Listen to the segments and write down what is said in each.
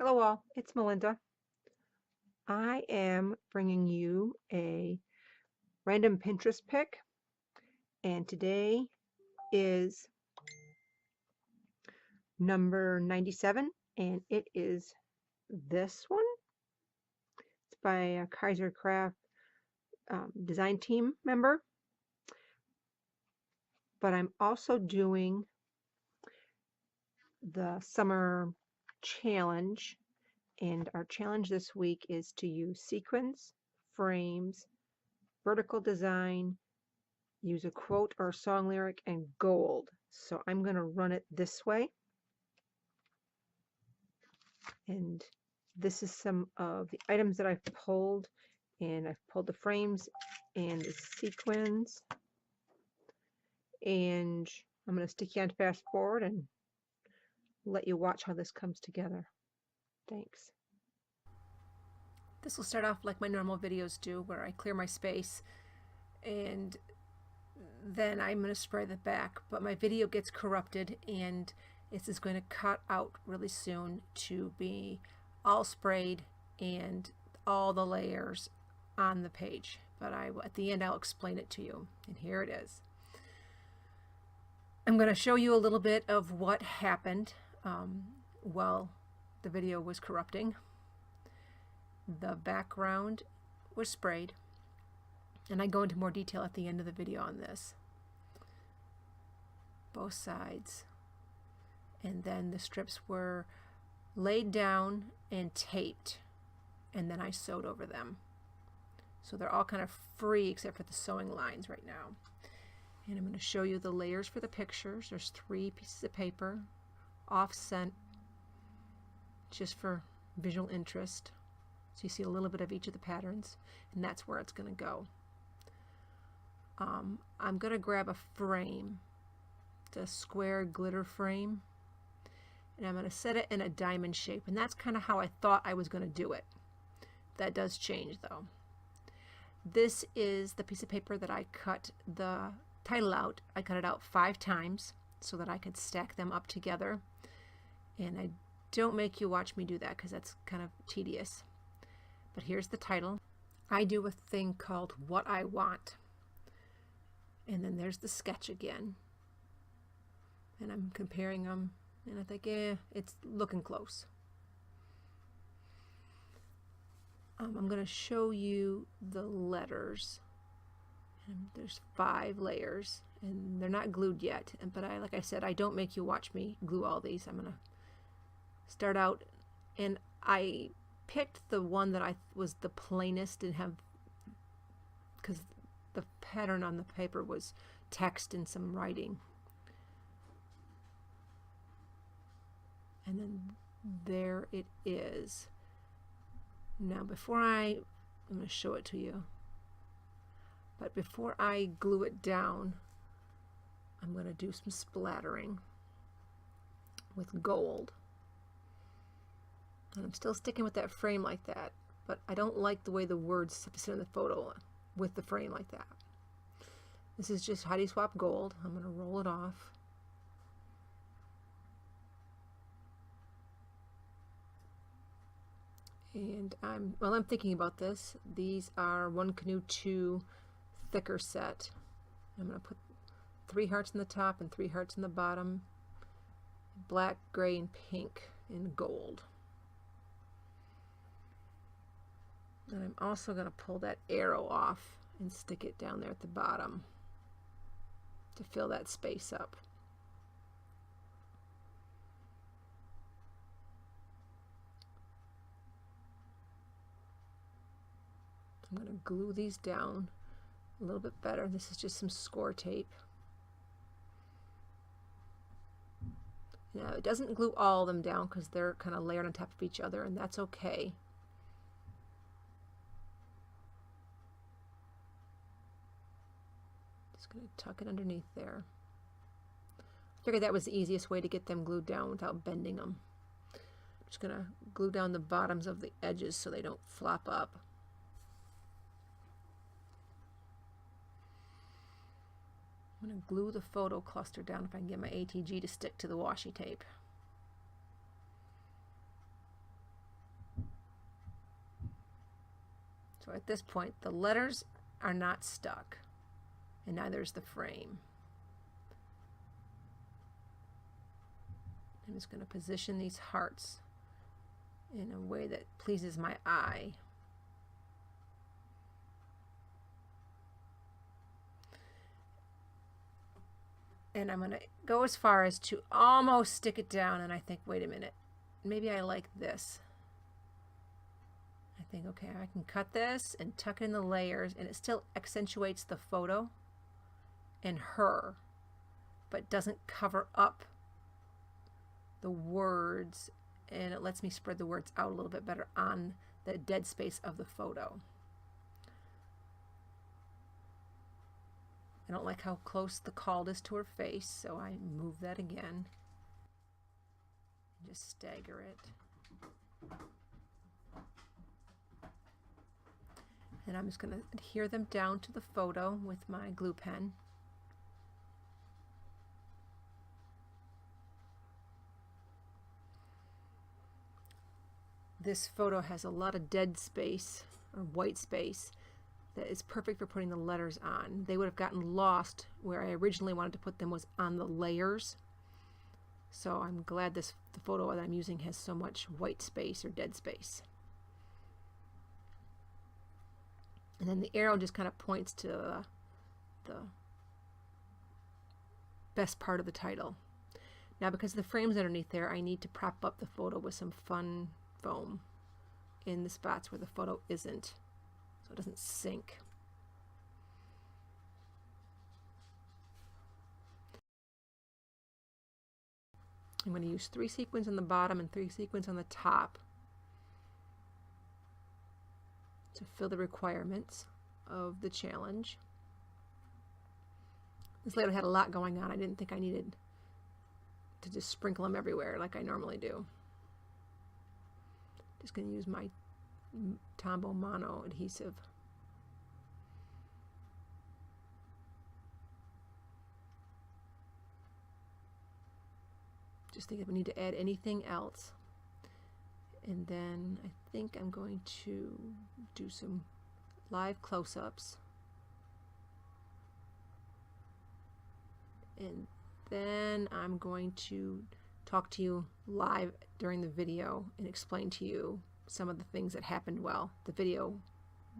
Hello all, it's Melinda. I am bringing you a random Pinterest pick, and today is number 97, and it is this one. It's by a Kaiser Craft design team member, but I'm also doing the summer challenge, and our challenge this week is to use sequins, frames, vertical design, use a quote or a song lyric, and gold. So I'm going to run it this way. And this is some of the items that I've pulled. And I've pulled the frames and the sequins. And I'm going to stick you on fast forward and let you watch how this comes together. Thanks. This will start off like my normal videos do, where I clear my space and then I'm going to spray the back, but my video gets corrupted and this is going to cut out really soon to be all sprayed and all the layers on the page. But at the end I'll explain it to you, and here it is. I'm going to show you a little bit of what happened while the video was corrupting. The background was sprayed, and I go into more detail at the end of the video on this. Both sides. And then the strips were laid down and taped, and then I sewed over them. So they're all kind of free except for the sewing lines right now. And I'm going to show you the layers for the pictures. There's 3 pieces of paper, offset, just for visual interest. So you see a little bit of each of the patterns, and that's where it's going to go. I'm going to grab a frame, the square glitter frame, and I'm going to set it in a diamond shape, and that's kind of how I thought I was going to do it. That does change though. This is the piece of paper that I cut the title out. I cut it out 5 times so that I could stack them up together, and I don't make you watch me do that because that's kind of tedious. But here's the title. I do a thing called What I Want. And then there's the sketch again. And I'm comparing them, and I think, it's looking close. I'm going to show you the letters. And there's 5 layers, and they're not glued yet. But like I said, I don't make you watch me glue all these. I'm going to start out, and I picked the one that was the plainest and because the pattern on the paper was text and some writing. And then there it is. Now I'm going to show it to you. But before I glue it down, I'm going to do some splattering with gold. And I'm still sticking with that frame like that, but I don't like the way the words sit in the photo with the frame like that. This is just Heidi Swap Gold. I'm going to roll it off. And while I'm thinking about this, these are One Canoe 2 thicker set. I'm going to put 3 hearts in the top and 3 hearts in the bottom. Black, gray, and pink, and gold. And I'm also going to pull that arrow off and stick it down there at the bottom to fill that space up. I'm going to glue these down a little bit better. This is just some score tape. Now it doesn't glue all of them down because they're kind of layered on top of each other, and that's okay. Going to tuck it underneath there. I figured that was the easiest way to get them glued down without bending them. I'm just going to glue down the bottoms of the edges so they don't flop up. I'm going to glue the photo cluster down if I can get my ATG to stick to the washi tape. So at this point, the letters are not stuck, and neither is the frame. I'm just going to position these hearts in a way that pleases my eye. And I'm going to go as far as to almost stick it down, and I think, wait a minute, maybe I like this. I think, okay, I can cut this and tuck in the layers, and it still accentuates the photo and her, but doesn't cover up the words, and it lets me spread the words out a little bit better on the dead space of the photo. I don't like how close the called is to her face, so I move that again. Just stagger it. And I'm just going to adhere them down to the photo with my glue pen. This photo has a lot of dead space, or white space, that is perfect for putting the letters on. They would have gotten lost where I originally wanted to put them was on the layers. So I'm glad the photo that I'm using has so much white space or dead space. And then the arrow just kind of points to the best part of the title. Now, because the frame's underneath there, I need to prop up the photo with some fun foam in the spots where the photo isn't, so it doesn't sink. I'm going to use 3 sequins on the bottom and 3 sequins on the top to fill the requirements of the challenge. This layout had a lot going on. I didn't think I needed to just sprinkle them everywhere like I normally do. Just going to use my Tombow Mono adhesive. Just think if we need to add anything else. And then I think I'm going to do some live close-ups. And then I'm going to talk to you live during the video and explain to you some of the things that happened while the video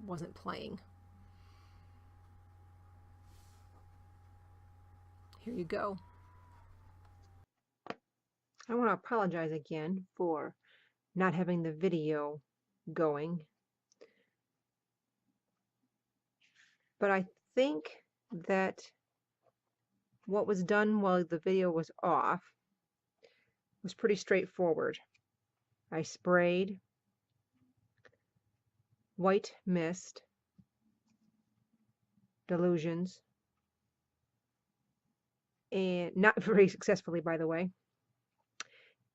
wasn't playing. Here you go. I want to apologize again for not having the video going. But I think that what was done while the video was off was pretty straightforward. I sprayed white mist, delusions, and not very successfully, by the way.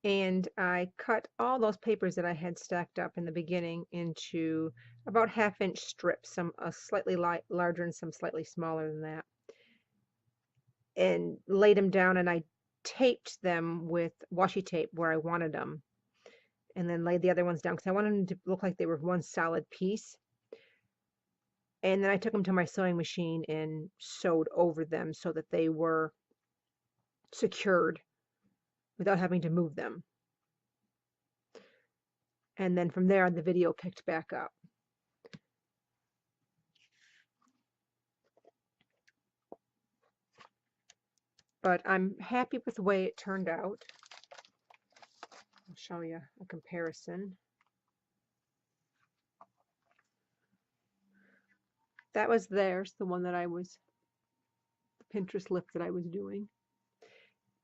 And I cut all those papers that I had stacked up in the beginning into about 1/2-inch strips, some slightly larger and some slightly smaller than that, and laid them down, and I taped them with washi tape where I wanted them, and then laid the other ones down because I wanted them to look like they were one solid piece. And then I took them to my sewing machine and sewed over them so that they were secured without having to move them. And then from there, the video picked back up. But I'm happy with the way it turned out. I'll show you a comparison. That was theirs, the one that I was, the Pinterest lift that I was doing.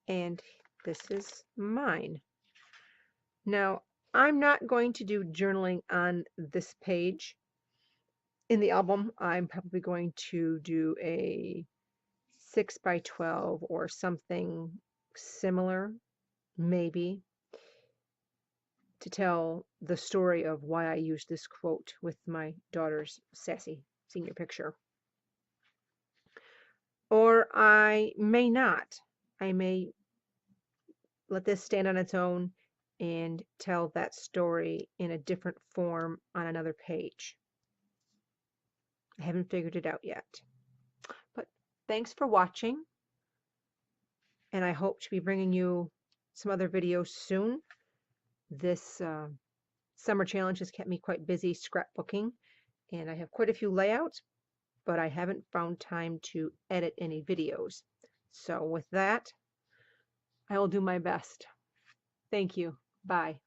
And this is mine. Now, I'm not going to do journaling on this page. In the album, I'm probably going to do a 6x12 or something similar, maybe, to tell the story of why I used this quote with my daughter's sassy senior picture. Or I may not. I may let this stand on its own and tell that story in a different form on another page. I haven't figured it out yet. But thanks for watching, and I hope to be bringing you some other videos soon. This summer challenge has kept me quite busy scrapbooking, and I have quite a few layouts, but I haven't found time to edit any videos. So with that, I will do my best. Thank you. Bye.